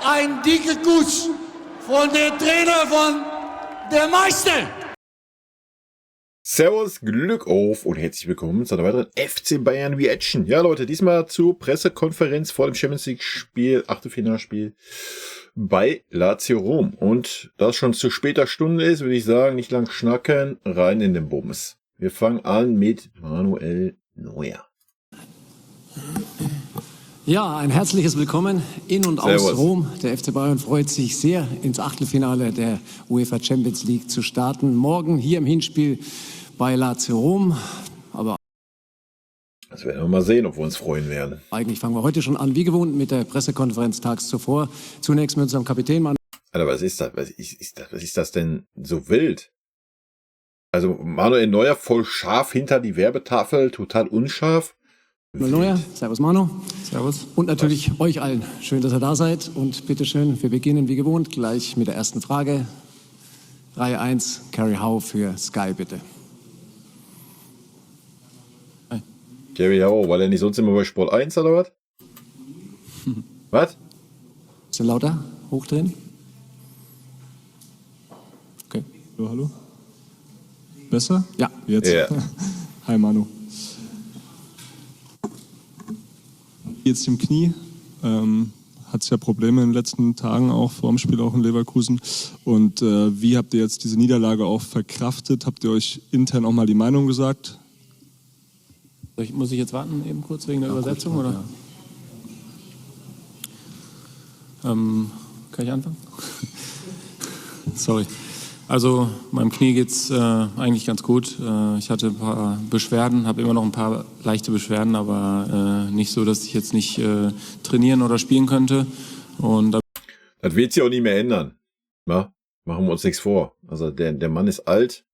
Ein dicker Kuss von der Trainer von der Meister. Servus, Glück auf und herzlich willkommen zu einer weiteren FC Bayern Reaction. Ja Leute, diesmal zur Pressekonferenz vor dem Champions League Spiel, Achtelfinalspiel bei Lazio Rom. Und da es schon zu später Stunde ist, würde ich sagen, nicht lang schnacken, rein in den Bums. Wir fangen an mit Manuel Neuer. Ja, ein herzliches Willkommen in und Servus. aus Rom. Der FC Bayern freut sich sehr, ins Achtelfinale der UEFA Champions League zu starten. Morgen hier im Hinspiel bei Lazio Rom. Aber Das werden wir mal sehen, ob wir uns freuen werden. eigentlich fangen wir heute schon an, wie gewohnt, mit der Pressekonferenz tags zuvor. Zunächst mit unserem Kapitän. Alter, was ist das? Was ist das denn so wild? Also Manuel Neuer voll scharf hinter die Werbetafel, total unscharf. Manuel Neuer, servus Manu. Servus. Und natürlich euch allen. Schön, dass ihr da seid. Und bitteschön, wir beginnen wie gewohnt gleich mit der ersten Frage. Reihe 1, Carrie Howe für Sky, bitte. Gary Howe, weil er nicht sonst immer bei Sport 1 oder was? Was? Bisschen lauter, hochdrehen. Okay. Hallo? Besser? Ja. Jetzt? Ja. Hi Manu. Jetzt im Knie. Hat es ja Probleme in den letzten Tagen, auch vor dem Spiel, auch in Leverkusen. Und wie habt ihr jetzt diese Niederlage auch verkraftet? Habt ihr euch intern auch mal die Meinung gesagt? Muss ich jetzt warten, eben kurz wegen der Übersetzung? Gut, oder? Ja. Kann ich anfangen? Sorry. Also meinem Knie geht's eigentlich ganz gut. Ich hatte ein paar Beschwerden, habe immer noch ein paar leichte Beschwerden, aber nicht so, dass ich jetzt nicht trainieren oder spielen könnte. Und Das wird sich auch nicht mehr ändern. Na? Machen wir uns nichts vor. Also der Mann ist alt,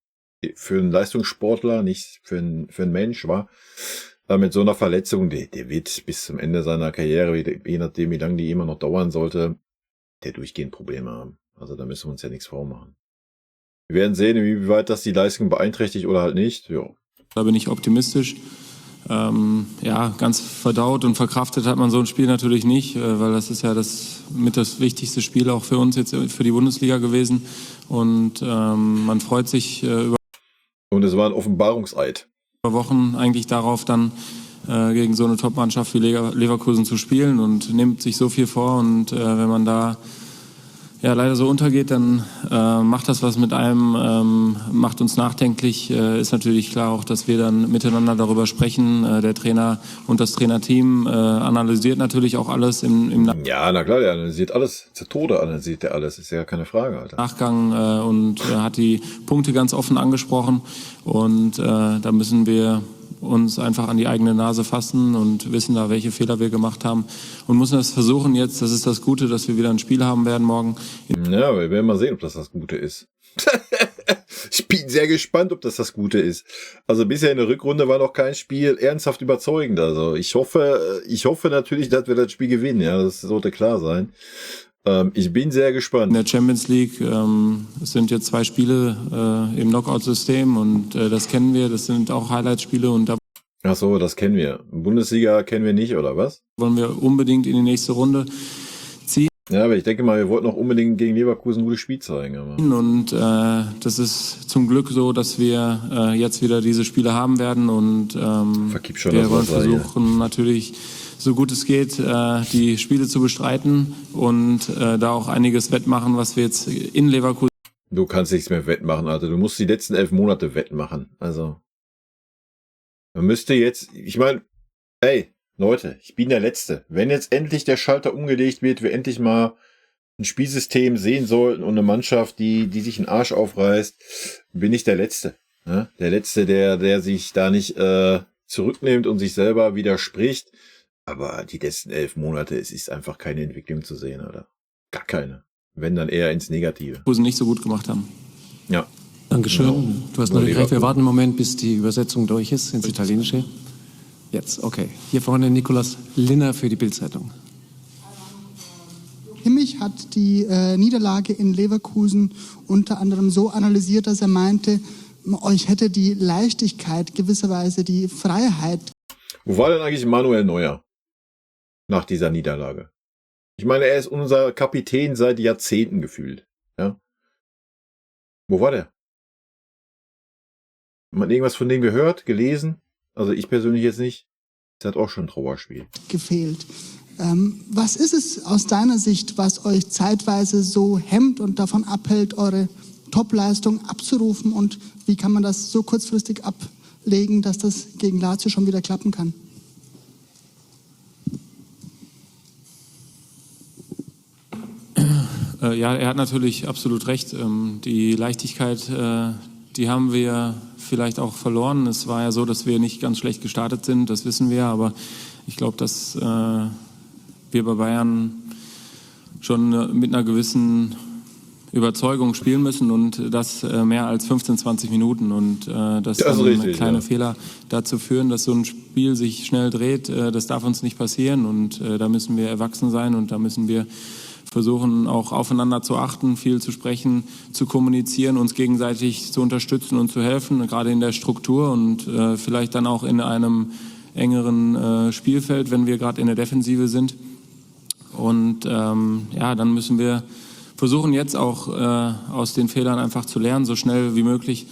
für einen Leistungssportler, nicht für einen Mensch, war. Mit so einer Verletzung, der wird bis zum Ende seiner Karriere, je nachdem wie lange die immer noch dauern sollte, der durchgehend Probleme haben. Also da müssen wir uns ja nichts vormachen. Wir werden sehen, inwieweit das die Leistung beeinträchtigt oder halt nicht. Ja. da bin ich optimistisch. Ja, ganz verdaut und verkraftet hat man so ein Spiel natürlich nicht, weil das ist ja das wichtigste Spiel auch für uns jetzt für die Bundesliga gewesen. Und man freut sich über Und es war ein Offenbarungseid. Wochen eigentlich darauf, dann gegen so eine Top-Mannschaft wie Leverkusen zu spielen und nimmt sich so viel vor. Und wenn man da ja leider so untergeht, dann macht das was mit einem, macht uns nachdenklich. Ist natürlich klar auch, dass wir dann miteinander darüber sprechen. Der Trainer und das Trainerteam analysiert natürlich auch alles im Ja, na klar, der analysiert alles. Zu Tode analysiert der alles. Ist ja keine Frage, Alter. Nachgang und hat die Punkte ganz offen angesprochen. Und da müssen wir uns einfach an die eigene Nase fassen und wissen da, welche Fehler wir gemacht haben und müssen das versuchen jetzt. Das ist das Gute, dass wir wieder ein Spiel haben werden morgen. Ja, wir werden mal sehen, ob das Gute ist. Ich bin sehr gespannt, ob das Gute ist. Also bisher in der Rückrunde war noch kein Spiel ernsthaft überzeugend. Also ich hoffe natürlich, dass wir das Spiel gewinnen. Ja, das sollte klar sein. Ich bin sehr gespannt. In der Champions League es sind jetzt 2 Spiele im Knockout-System und das kennen wir. Das sind auch Highlight-Spiele und da Ach so, das kennen wir. Bundesliga kennen wir nicht, oder was? wollen wir unbedingt in die nächste Runde ziehen. Ja, aber ich denke mal, wir wollten auch unbedingt gegen Leverkusen ein gutes Spiel zeigen. Aber Und das ist zum Glück so, dass wir jetzt wieder diese Spiele haben werden und Vergib schon wir das wollen Wasser hier. versuchen natürlich so gut es geht, die Spiele zu bestreiten und da auch einiges wettmachen, was wir jetzt in Leverkusen Du kannst nichts mehr wettmachen, Alter. Du musst die letzten 11 Monate wettmachen. Also, man müsste jetzt, ich meine, ey, Leute, ich bin der Letzte. Wenn jetzt endlich der Schalter umgelegt wird, wir endlich mal ein Spielsystem sehen sollten und eine Mannschaft, die sich den Arsch aufreißt, bin ich der Letzte. Ne? Der Letzte, der sich da nicht zurücknimmt und sich selber widerspricht. Aber die letzten 11 Monate, es ist einfach keine Entwicklung zu sehen, oder? Gar keine. Wenn, dann eher ins Negative. nicht so gut gemacht haben. Ja. Dankeschön. Genau. Du hast Nur natürlich recht. Wir Leverkusen. warten einen Moment, bis die Übersetzung durch ist ins Italienische. Jetzt, okay. Hier vorne Nikolaus Linner für die Bild-Zeitung. Kimmich hat die Niederlage in Leverkusen unter anderem so analysiert, dass er meinte, euch hätte die Leichtigkeit, gewisserweise die Freiheit. Wo war denn eigentlich Manuel Neuer nach dieser Niederlage? Ich meine, er ist unser Kapitän seit Jahrzehnten gefühlt. Ja. Wo war der? Hat man irgendwas von dem gehört, gelesen? Also ich persönlich jetzt nicht. Das hat auch schon ein Trauerspiel. Gefehlt. Was ist es aus deiner Sicht, was euch zeitweise so hemmt und davon abhält, eure Topleistung abzurufen? Und wie kann man das so kurzfristig ablegen, dass das gegen Lazio schon wieder klappen kann? Ja, er hat natürlich absolut recht. Die Leichtigkeit, die haben wir vielleicht auch verloren. Es war ja so, dass wir nicht ganz schlecht gestartet sind, das wissen wir. Aber ich glaube, dass wir bei Bayern schon mit einer gewissen Überzeugung spielen müssen und das mehr als 15, 20 Minuten. Und dass Das ist richtig, kleine ja. Fehler dazu führen, dass so ein Spiel sich schnell dreht, das darf uns nicht passieren. Und da müssen wir erwachsen sein und da müssen wir versuchen auch aufeinander zu achten, viel zu sprechen, zu kommunizieren, uns gegenseitig zu unterstützen und zu helfen, gerade in der Struktur und vielleicht dann auch in einem engeren Spielfeld, wenn wir gerade in der Defensive sind. Und ja, dann müssen wir versuchen jetzt auch aus den Fehlern einfach zu lernen, so schnell wie möglich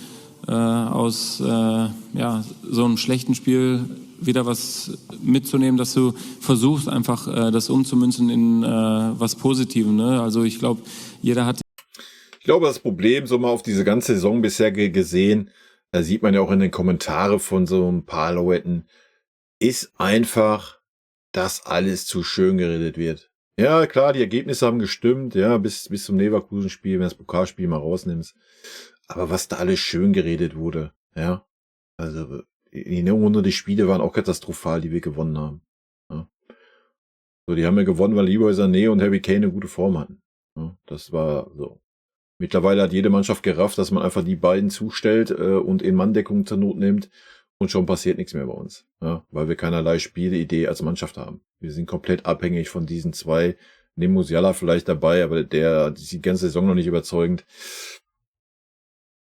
aus ja, so einem schlechten Spiel wieder was mitzunehmen, dass du versuchst einfach das umzumünzen in was Positivem. Ne? Also ich glaube, jeder hat... Ich glaube, das Problem, so mal auf diese ganze Saison bisher gesehen, da sieht man ja auch in den Kommentaren von so ein paar Leuten, ist einfach, dass alles zu schön geredet wird. Ja, klar, die Ergebnisse haben gestimmt, ja, bis zum Leverkusen-Spiel, wenn du das Pokalspiel mal rausnimmst. Aber was da alles schön geredet wurde, ja, also in der Runde die Spiele waren auch katastrophal, die wir gewonnen haben. Ja. So, die haben ja gewonnen, weil Leroy Sané und Harry Kane eine gute Form hatten. Ja, das war so. Mittlerweile hat jede Mannschaft gerafft, dass man einfach die beiden zustellt und in Manndeckung zur Not nimmt und schon passiert nichts mehr bei uns. Ja, weil wir keinerlei Spielidee als Mannschaft haben. Wir sind komplett abhängig von diesen zwei. Neben Musiala vielleicht dabei, aber der ist die ganze Saison noch nicht überzeugend.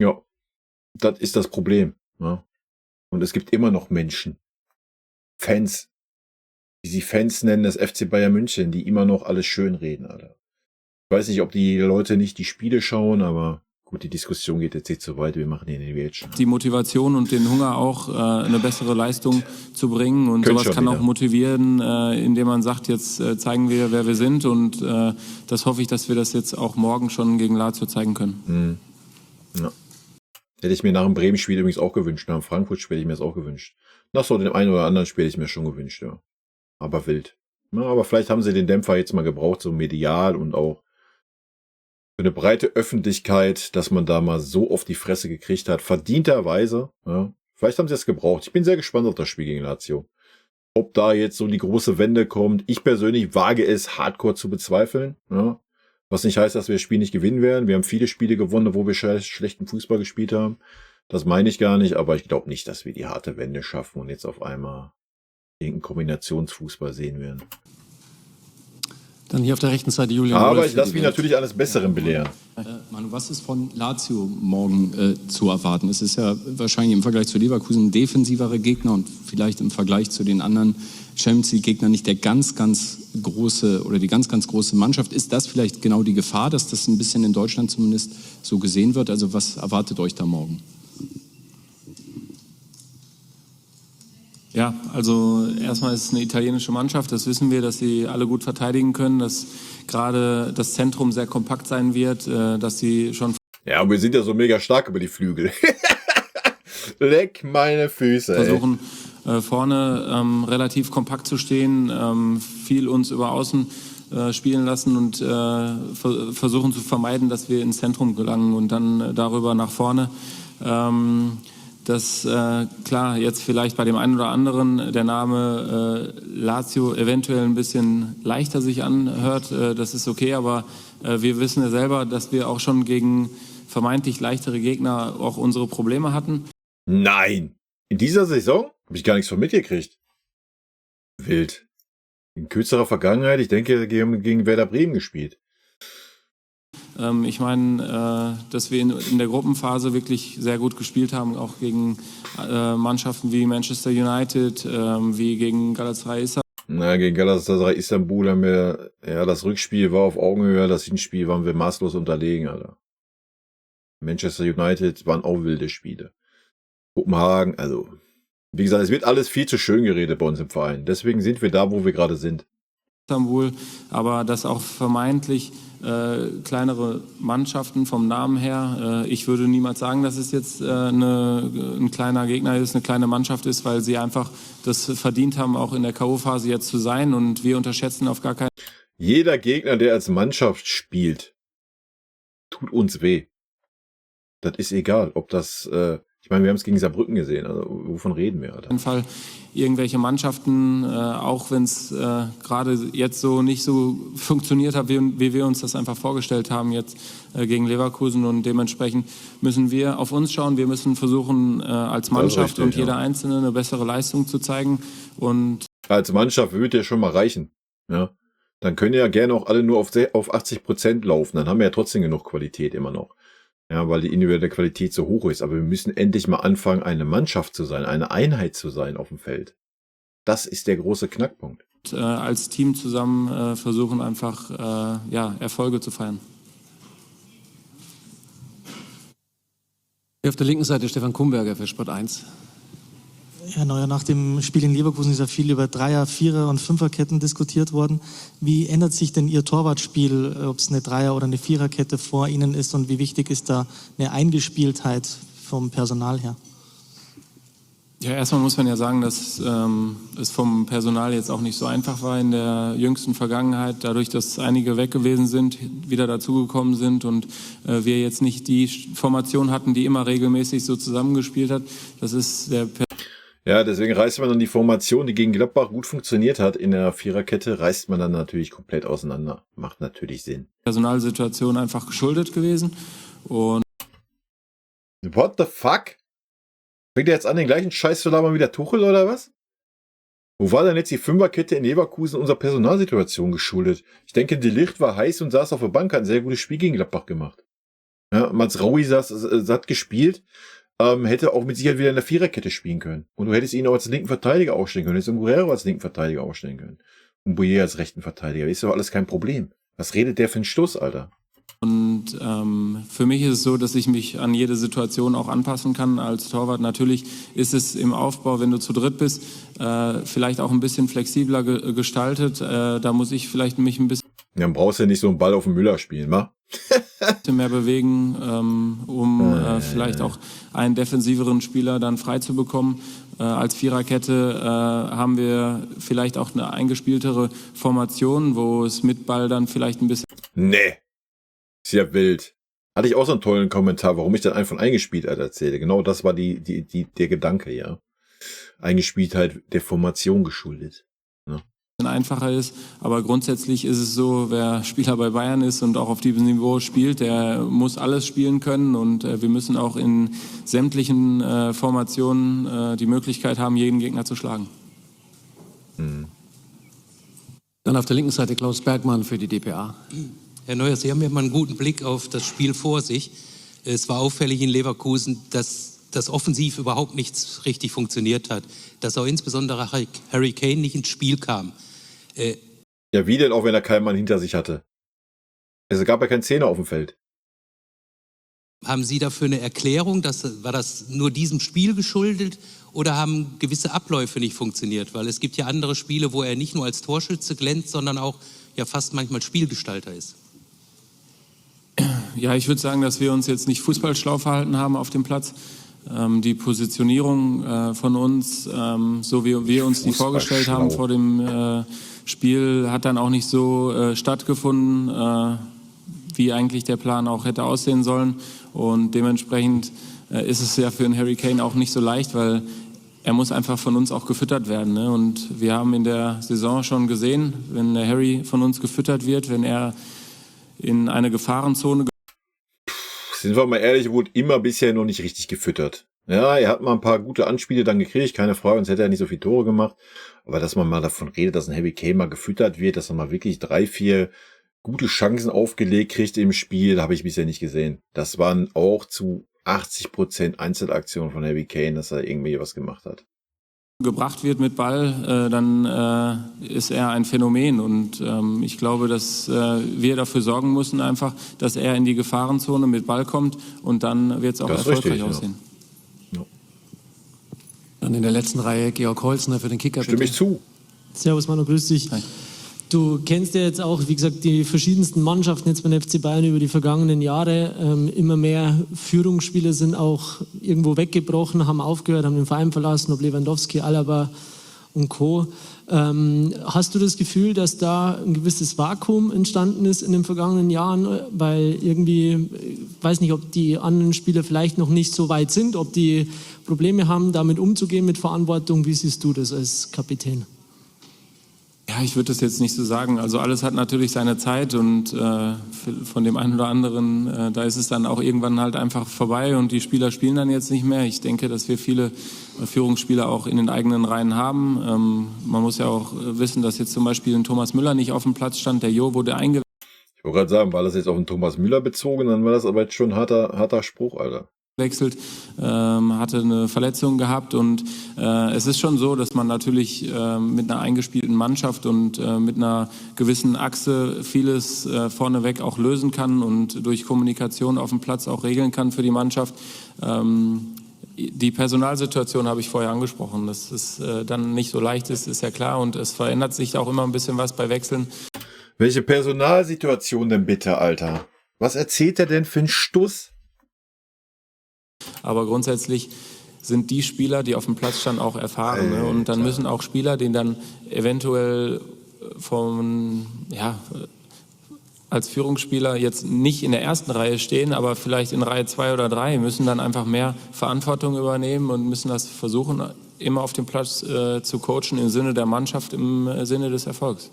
Ja, das ist das Problem. Ja. Und es gibt immer noch Menschen, Fans, die sie Fans nennen, des FC Bayern München, die immer noch alles schön reden, Alter. Ich weiß nicht, ob die Leute nicht die Spiele schauen, aber gut, die Diskussion geht jetzt nicht so weit, wir machen den jetzt schon. Die Motivation und den Hunger auch, eine bessere Leistung zu bringen und sowas kann auch motivieren, indem man sagt, jetzt zeigen wir, wer wir sind und das hoffe ich, dass wir das jetzt auch morgen schon gegen Lazio zeigen können. Ja. Hätte ich mir nach dem Bremen-Spiel übrigens auch gewünscht. Nach dem Frankfurt-Spiel hätte ich mir das auch gewünscht. Nach so dem einen oder anderen Spiel hätte ich mir schon gewünscht, ja. Aber wild. Ja, aber vielleicht haben sie den Dämpfer jetzt mal gebraucht, so medial und auch für eine breite Öffentlichkeit, dass man da mal so auf die Fresse gekriegt hat. Verdienterweise, ja. Vielleicht haben sie es gebraucht. Ich bin sehr gespannt auf das Spiel gegen Lazio. Ob da jetzt so die große Wende kommt. Ich persönlich wage es hardcore zu bezweifeln, ja. Was nicht heißt, dass wir das Spiel nicht gewinnen werden. Wir haben viele Spiele gewonnen, wo wir schlechten Fußball gespielt haben. Das meine ich gar nicht, aber ich glaube nicht, dass wir die harte Wende schaffen und jetzt auf einmal irgendeinen Kombinationsfußball sehen werden. Dann hier auf der rechten Seite Julian. Aber Wolf ich lasse mich natürlich eines Besseren belehren. Manu, was ist von Lazio morgen zu erwarten? Es ist ja wahrscheinlich im Vergleich zu Leverkusen ein defensivere Gegner und vielleicht im Vergleich zu den anderen Champions League-Gegner nicht der ganz große oder die ganz große Mannschaft. Ist das vielleicht genau die Gefahr, dass das ein bisschen in Deutschland zumindest so gesehen wird? Also was erwartet euch da morgen? Ja, also erstmal ist es eine italienische Mannschaft, das wissen wir, dass sie alle gut verteidigen können, dass gerade das Zentrum sehr kompakt sein wird, dass sie schon... Ja, und wir sind ja so mega stark über die Flügel. Leck meine Füße, versuchen, vorne relativ kompakt zu stehen, viel uns über Außen spielen lassen und versuchen zu vermeiden, dass wir ins Zentrum gelangen und dann darüber nach vorne. Dass klar, jetzt vielleicht bei dem einen oder anderen der Name Lazio eventuell ein bisschen leichter sich anhört, das ist okay, aber wir wissen ja selber, dass wir auch schon gegen vermeintlich leichtere Gegner auch unsere Probleme hatten. Nein, in dieser Saison habe ich gar nichts von mitgekriegt. Wild. In kürzerer Vergangenheit, ich denke, gegen Werder Bremen gespielt. Ich meine, dass wir in der Gruppenphase wirklich sehr gut gespielt haben, auch gegen Mannschaften wie Manchester United, wie gegen Galatasaray. Na, gegen Galatasaray Istanbul haben wir, ja, das Rückspiel war auf Augenhöhe, das Hinspiel waren wir maßlos unterlegen, Alter. Manchester United waren auch wilde Spiele. Kopenhagen, also, wie gesagt, es wird alles viel zu schön geredet bei uns im Verein. Deswegen sind wir da, wo wir gerade sind. Istanbul, aber dass auch vermeintlich kleinere Mannschaften vom Namen her, ich würde niemals sagen, dass es jetzt ein kleiner Gegner ist, eine kleine Mannschaft ist, weil sie einfach das verdient haben, auch in der K.O.-Phase jetzt zu sein, und wir unterschätzen auf gar keinen Jeder Gegner, der als Mannschaft spielt, tut uns weh. Das ist egal, ob das, ich meine, wir haben es gegen Saarbrücken gesehen, also wovon reden wir, Alter? Fall irgendwelche Mannschaften, auch wenn es gerade jetzt so nicht so funktioniert hat, wie wir uns das einfach vorgestellt haben jetzt gegen Leverkusen, und dementsprechend müssen wir auf uns schauen, wir müssen versuchen als Mannschaft richtig, und jeder ja. Einzelne eine bessere Leistung zu zeigen, und Als Mannschaft würde ja schon mal reichen, ja. Dann können ja gerne auch alle nur auf 80% laufen, dann haben wir ja trotzdem genug Qualität immer noch. Ja, weil die individuelle Qualität so hoch ist. Aber wir müssen endlich mal anfangen, eine Mannschaft zu sein, eine Einheit zu sein auf dem Feld. Das ist der große Knackpunkt. als Team zusammen versuchen einfach Erfolge zu feiern. Auf der linken Seite Stefan Kumberger für Sport 1. Herr Neuer, nach dem Spiel in Leverkusen ist ja viel über Dreier-, Vierer- und Fünferketten diskutiert worden. Wie ändert sich denn Ihr Torwartspiel, ob es eine Dreier- oder eine Viererkette vor Ihnen ist, und wie wichtig ist da eine Eingespieltheit vom Personal her? Ja, erstmal muss man ja sagen, dass es vom Personal jetzt auch nicht so einfach war in der jüngsten Vergangenheit, dadurch, dass einige weg gewesen sind, wieder dazugekommen sind und wir jetzt nicht die Formation hatten, die immer regelmäßig so zusammengespielt hat. Das ist der Ja, deswegen reißt man dann die Formation, die gegen Gladbach gut funktioniert hat, in der Viererkette, reißt man dann natürlich komplett auseinander. Macht natürlich Sinn. Personalsituation einfach geschuldet gewesen. Und What the fuck? Fängt er jetzt an, den gleichen Scheiß zu labern wie der Tuchel oder was? Wo war denn jetzt die Fünferkette in Leverkusen unserer Personalsituation geschuldet? Ich denke, De Ligt war heiß und saß auf der Bank, hat ein sehr gutes Spiel gegen Gladbach gemacht. Ja, Mats Raui hat gespielt, hätte auch mit Sicherheit wieder in der Viererkette spielen können. Und du hättest ihn auch als linken Verteidiger aufstellen können, hättest Guerrero als linken Verteidiger aufstellen können. Und Bouillet als rechten Verteidiger. Ist doch alles kein Problem. Was redet der für einen Stuss, Alter? Und für mich ist es so, dass ich mich an jede Situation auch anpassen kann als Torwart. Natürlich ist es im Aufbau, wenn du zu dritt bist, vielleicht auch ein bisschen flexibler gestaltet. Da muss ich vielleicht mich ein bisschen Dann brauchst du ja nicht so einen Ball auf den Müller spielen, wa? mehr bewegen, um vielleicht auch einen defensiveren Spieler dann frei zu bekommen. Als Viererkette haben wir vielleicht auch eine eingespieltere Formation, wo es mit Ball dann vielleicht ein bisschen... Nee. Ist ja wild. Hatte ich auch so einen tollen Kommentar, warum ich dann einfach von Eingespieltheit erzähle. Genau das war der Gedanke, ja. Eingespieltheit der Formation geschuldet. Ne? Einfacher ist, aber grundsätzlich ist es so, wer Spieler bei Bayern ist und auch auf diesem Niveau spielt, der muss alles spielen können, und wir müssen auch in sämtlichen Formationen die Möglichkeit haben, jeden Gegner zu schlagen. Dann auf der linken Seite Klaus Bergmann für die dpa. Herr Neuer, Sie haben ja mal einen guten Blick auf das Spiel vor sich. Es war auffällig in Leverkusen, dass das offensiv überhaupt nichts richtig funktioniert hat, dass auch insbesondere Harry Kane nicht ins Spiel kam. Ja, wie denn auch, wenn er keinen Mann hinter sich hatte? Es gab ja keinen Zehner auf dem Feld. Haben Sie dafür eine Erklärung? War das nur diesem Spiel geschuldet, oder haben gewisse Abläufe nicht funktioniert? Weil es gibt ja andere Spiele, wo er nicht nur als Torschütze glänzt, sondern auch ja fast manchmal Spielgestalter ist. Ja, ich würde sagen, dass wir uns jetzt nicht fußballschlau verhalten haben auf dem Platz. Die Positionierung von uns, so wie wir uns die vorgestellt haben vor dem Spiel, hat dann auch nicht so stattgefunden, wie eigentlich der Plan auch hätte aussehen sollen. Und dementsprechend ist es ja für einen Harry Kane auch nicht so leicht, weil er muss einfach von uns auch gefüttert werden. Ne? Und wir haben in der Saison schon gesehen, wenn der Harry von uns gefüttert wird, wenn er in eine Gefahrenzone... Sind wir mal ehrlich, er wurde immer bisher noch nicht richtig gefüttert. Ja, er hat mal ein paar gute Anspiele dann gekriegt, keine Frage, sonst hätte er nicht so viele Tore gemacht. Aber dass man mal davon redet, dass ein Harry Kane mal gefüttert wird, dass er mal wirklich 3, 4 gute Chancen aufgelegt kriegt im Spiel, habe ich bisher nicht gesehen. Das waren auch zu 80% Einzelaktionen von Harry Kane, dass er irgendwie was gemacht hat. gebracht wird mit Ball, dann ist er ein Phänomen. Und ich glaube, dass wir dafür sorgen müssen einfach, dass er in die Gefahrenzone mit Ball kommt und dann wird es auch erfolgreich aussehen. Ja. Dann in der letzten Reihe Georg Holzner für den Kicker. Stimme ich zu. Servus Manu, grüß dich. Hi. Du kennst ja jetzt auch, wie gesagt, die verschiedensten Mannschaften jetzt beim FC Bayern über die vergangenen Jahre. Immer mehr Führungsspieler sind auch irgendwo weggebrochen, haben aufgehört, haben den Verein verlassen, ob Lewandowski, Alaba und Co. Hast du das Gefühl, dass da ein gewisses Vakuum entstanden ist in den vergangenen Jahren? Weil irgendwie, ich weiß nicht, ob die anderen Spieler vielleicht noch nicht so weit sind, ob die Probleme haben, damit umzugehen mit Verantwortung. Wie siehst du das als Kapitän? Ja, ich würde das jetzt nicht so sagen. Also alles hat natürlich seine Zeit und von dem einen oder anderen, da ist es dann auch irgendwann halt einfach vorbei und die Spieler spielen dann jetzt nicht mehr. Ich denke, dass wir viele Führungsspieler auch in den eigenen Reihen haben. Man muss ja auch wissen, dass jetzt zum Beispiel ein Thomas Müller nicht auf dem Platz stand, der Jo wurde eingewechselt. Ich wollte gerade sagen, war das jetzt auf den Thomas Müller bezogen, dann war das aber jetzt schon ein harter Spruch, Alter. Hatte eine Verletzung gehabt und es ist schon so, dass man natürlich mit einer eingespielten Mannschaft und mit einer gewissen Achse vieles vorneweg auch lösen kann und durch Kommunikation auf dem Platz auch regeln kann für die Mannschaft. Die Personalsituation habe ich vorher angesprochen, dass es dann nicht so leicht ist ja klar und es verändert sich auch immer ein bisschen was bei Wechseln. Welche Personalsituation denn bitte, Alter? Was erzählt er denn für einen Stuss? Aber grundsätzlich sind die Spieler, die auf dem Platz standen, auch erfahren. Ne? Und dann müssen auch Spieler, die dann eventuell als Führungsspieler jetzt nicht in der ersten Reihe stehen, aber vielleicht in Reihe 2 oder 3, müssen dann einfach mehr Verantwortung übernehmen und müssen das versuchen, immer auf dem Platz zu coachen im Sinne der Mannschaft, im Sinne des Erfolgs.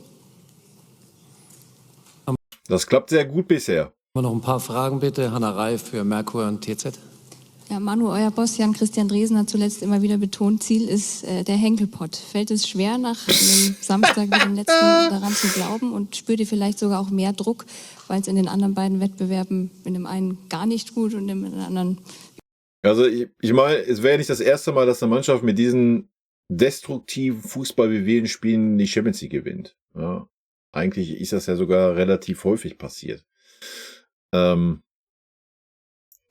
Das klappt sehr gut bisher. Noch ein paar Fragen bitte. Hanna Reif für Merkur und TZ. Ja, Manu, euer Boss Jan-Christian Dresen hat zuletzt immer wieder betont, Ziel ist der Henkelpott. Fällt es schwer, nach einem Samstag wie dem letzten daran zu glauben und spürt ihr vielleicht sogar auch mehr Druck, weil es in den anderen beiden Wettbewerben in dem einen gar nicht gut und in dem anderen... Also ich meine, es wäre ja nicht das erste Mal, dass eine Mannschaft mit diesen destruktiven Fußball wie wir spielen die Champions League gewinnt. Ja, eigentlich ist das ja sogar relativ häufig passiert.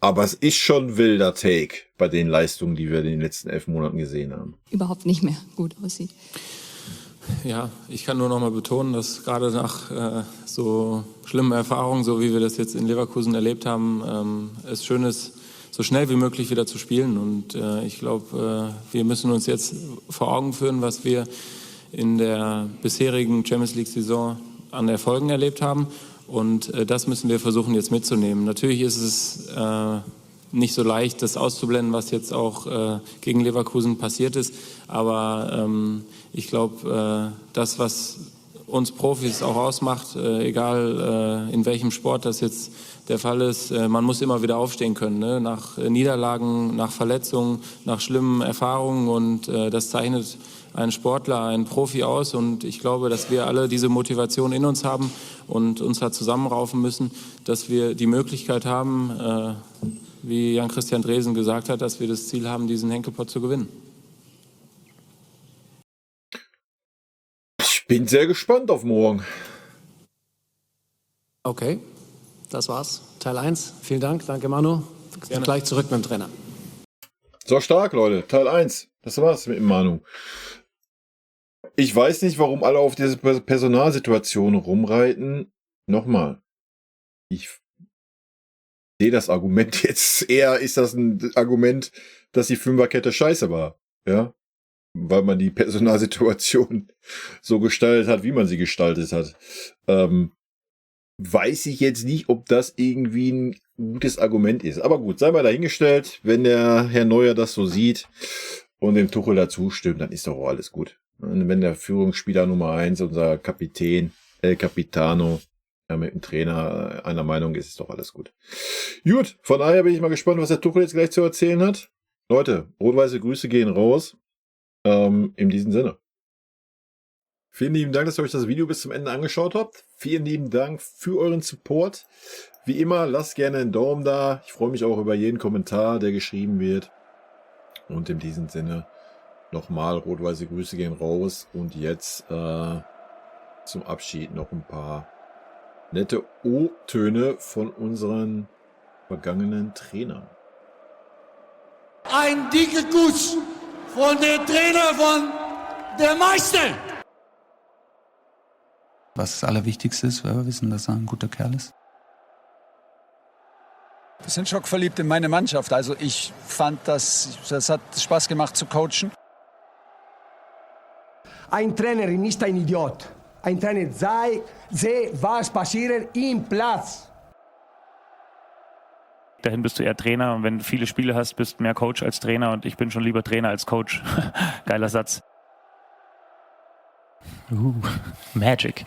Aber es ist schon ein wilder Take bei den Leistungen, die wir in den letzten 11 Monaten gesehen haben. Überhaupt nicht mehr gut aussieht. Ja, ich kann nur noch mal betonen, dass gerade nach so schlimmen Erfahrungen, so wie wir das jetzt in Leverkusen erlebt haben, es schön ist, so schnell wie möglich wieder zu spielen. Und ich glaube, wir müssen uns jetzt vor Augen führen, was wir in der bisherigen Champions League-Saison an Erfolgen erlebt haben. Und das müssen wir versuchen jetzt mitzunehmen. Natürlich ist es nicht so leicht, das auszublenden, was jetzt auch gegen Leverkusen passiert ist. Aber ich glaube, das, was uns Profis auch ausmacht, egal in welchem Sport das jetzt der Fall ist, man muss immer wieder aufstehen können, ne? Nach Niederlagen, nach Verletzungen, nach schlimmen Erfahrungen. Und das zeichnet einen Sportler, einen Profi aus. Und ich glaube, dass wir alle diese Motivation in uns haben und uns da zusammenraufen müssen, dass wir die Möglichkeit haben, wie Jan-Christian Dresen gesagt hat, dass wir das Ziel haben, diesen Henkelpott zu gewinnen. Ich bin sehr gespannt auf morgen. Okay, das war's. Teil 1. Vielen Dank. Danke, Manu. Gleich zurück mit dem Trainer. So stark, Leute. Teil 1. Das war's mit dem Manu. Ich weiß nicht, warum alle auf diese Personalsituation rumreiten. Nochmal. Ich sehe das Argument jetzt eher, ist das ein Argument, dass die Fünferkette scheiße war. Ja. Weil man die Personalsituation so gestaltet hat, wie man sie gestaltet hat. Weiß ich jetzt nicht, ob das irgendwie ein gutes Argument ist. Aber gut, sei mal dahingestellt, wenn der Herr Neuer das so sieht und dem Tuchel dazu stimmt, dann ist doch auch alles gut. Und wenn der Führungsspieler Nummer 1, unser Kapitän, El Capitano, mit dem Trainer einer Meinung ist, ist doch alles gut. Gut, von daher bin ich mal gespannt, was der Tuchel jetzt gleich zu erzählen hat. Leute, rot-weiße Grüße gehen raus. In diesem Sinne. Vielen lieben Dank, dass ihr euch das Video bis zum Ende angeschaut habt. Vielen lieben Dank für euren Support. Wie immer, lasst gerne einen Daumen da. Ich freue mich auch über jeden Kommentar, der geschrieben wird. Und in diesem Sinne Nochmal rot-weiße Grüße gehen raus. Und jetzt zum Abschied noch ein paar nette O-Töne von unseren vergangenen Trainern. Ein dicker Kuss von der Trainer von der Meister. Was das Allerwichtigste ist, weil wir wissen, dass er ein guter Kerl ist. Wir sind schockverliebt in meine Mannschaft. Also ich fand, das hat Spaß gemacht zu coachen. Ein Trainer ist nicht ein Idiot. Ein Trainer sehe, was passiert im Platz. Dahin bist du eher Trainer und wenn du viele Spiele hast, bist du mehr Coach als Trainer und ich bin schon lieber Trainer als Coach. Geiler Satz. Magic.